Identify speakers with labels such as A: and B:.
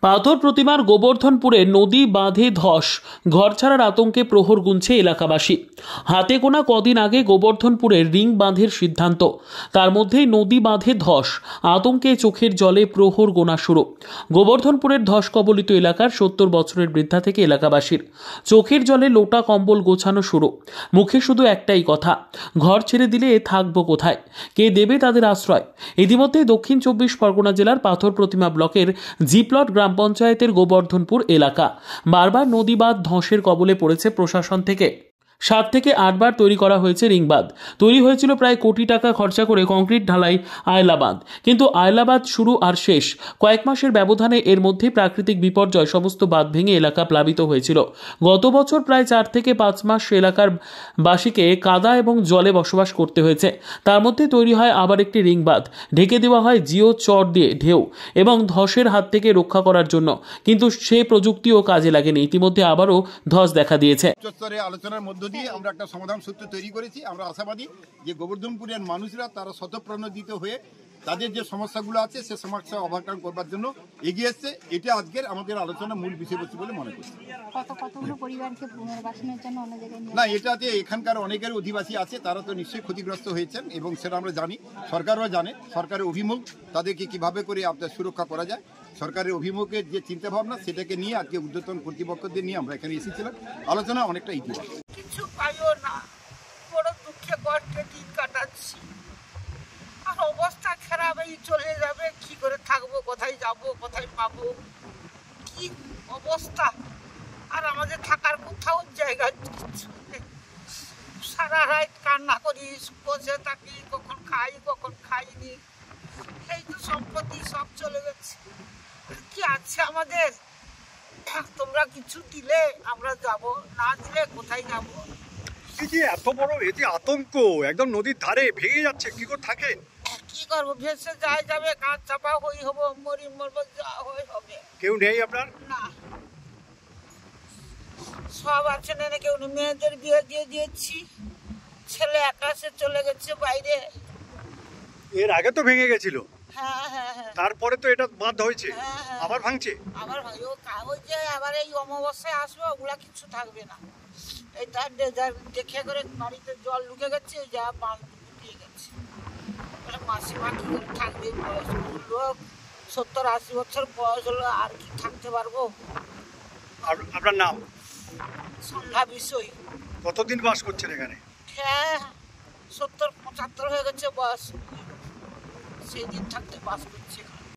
A: পাথর প্রতিমার গোবর্ধনপুরে নদী বাঁধে ধস, ঘর ছাড়ার আতঙ্কে প্রহর গুনছে এলাকাবাসী। হাতে গোনা কদিন আগে গোবর্ধনপুরের রিং বাঁধের সিদ্ধান্ত, তার মধ্যেই নদী বাঁধে ধস, আতঙ্কে চোখের জলে প্রহর গোনা শুরু। গোবর্ধনপুরের ধস কবলিত এলাকার ৭০ বছরের বৃদ্ধা থেকে এলাকাবাসীর চোখের জলে লোটা কম্বল গোছানো শুরু। মুখে শুধু একটাই কথা, ঘর ছেড়ে দিলে থাকবো কোথায়, কে দেবে তাদের আশ্রয়। ইতিমধ্যে দক্ষিণ ২৪ পরগনা জেলার পাথর প্রতিমা ব্লকের জিপ্লট গ্রাম পঞ্চায়েতের গোবর্ধনপুর এলাকা বারবার নদী বাঁধ ধসের কবলে পড়েছে প্রশাসন থেকে। ৭ থেকে ৮ বার তৈরি করা হয়েছে রিং বাঁধ। তৈরি হয়েছিল প্রায় কোটি টাকা খরচা করে কংক্রিট ঢালাই আয়লা বাঁধ, কিন্তু আয়লা বাঁধ শুরু আর শেষ কয়েক মাসের ব্যবধানে এর মধ্যে প্রাকৃতিক বিপর্যয় সমস্ত বাঁধ ভেঙে এলাকা প্লাবিত হয়েছিল। গত বছর প্রায় ৪ থেকে ৫ মাস এলাকার বাসীকে কাদা এবং জলে বসবাস করতে হয়েছে। তার মধ্যে তৈরি হয় আবার একটি রিং বাঁধ, ঢেকে দেওয়া হয় জিও চর দিয়ে ঢেউ এবং ধসের হাত থেকে রক্ষা করার জন্য, কিন্তু সে প্রযুক্তিও কাজে লাগেনি। ইতিমধ্যে আবারও ধস দেখা দিয়েছে।
B: আলোচনার মধ্য দিয়ে আমরা একটা সমাধান সূত্র তৈরি করেছি। আমরা আশাবাদী যে গোবর্ধনপুরের মানুষরা তারা স্বতঃপ্রণোদিত হয়ে তাদের যে সমস্যাগুলো আছে সে সমস্যা ওভারকাম করবার জন্য এগিয়ে এসছে। এটা আজকের আমাদের আলোচনার মূল বিষয়বস্তু বলে মনে করছি।
C: কতগুলো পরিবারকে পুনর্বাসনের জন্য অন্য জায়গায়
B: না, এটাতে এখানকার অনেকের অধিবাসী আছে, তারা তো নিশ্চয়ই ক্ষতিগ্রস্ত হয়েছেন এবং সেটা আমরা জানি, সরকারও জানে। সরকারের অভিমুখ তাদেরকে কিভাবে করে আপনার সুরক্ষা করা যায়, সরকারের অভিমুখের যে চিন্তাভাবনা সেটাকে নিয়ে আজকে ঊর্ধ্বতন কর্তৃপক্ষদের নিয়ে আমরা এখানে এসেছিলাম। আলোচনা অনেকটা ইতিবাচক।
D: কিছু পাইও না, বড় দুঃখে কষ্টে দিন কাটাচ্ছি, আর অবস্থা খারাপ, এই চলে যাবে, কি করে থাকবো, কোথায় যাব, কোথায় পাবো, কি অবস্থা। আর আমাদের থাকার কোথাও জায়গা কিছু নেই। সারা রাত কান্না করি, বসে থাকি, কখন খাই কখন খাইনি। এই তো সম্পত্তি সব চলে গেছে, কি আছে আমাদের? তোমরা কিছু দিলে আমরা যাব, না দিলে কোথায় যাব?
E: এই যে এত বড় এই যে আতঙ্ক, একদম নদীর ধারে ভেঙে যাচ্ছে, কি করে থাকেন?
D: কি করবো, ভেসে যাই যাবে, কাঁচ চাপা হই হবো, মরি মরবো, যা হয়ে হবে।
E: কেউ নেই আপনার?
D: না, সব আছে না, কেউ নেই। মেয়েদের বিয়ে দিয়ে দিয়েছি, ছেলে আকাশে চলে গেছে বাইরে।
E: এর আগে তো ভেঙে গেছিল।
D: হ্যাঁ হ্যাঁ হ্যাঁ,
E: তারপরে তো এটা বাঁধ হয়েছে, আবার ভাঙছে।
D: আবার ওই যে আবার এই অমাবস্যায় আসবে, ওগুলা কিছু থাকবে না। এই তার দেখে করে বাড়িতে জল ঢুকে গেছে, যা বাঁধ ঢুকিয়ে গেছে। মাসিমা কি করে থাকবে? বয়স্ক লোক, ৭০-৮০ বছর বয়স হলো, আর কি থাকতে পারবো?
E: আপনার নাম?
D: সন্ধ্যা বিষয়।
E: কতদিন বাস করছেন এখানে?
D: হ্যাঁ, ৭০-৭৫ হয়ে গেছে বয়স, সেই দিন থাকতে বাস করছে।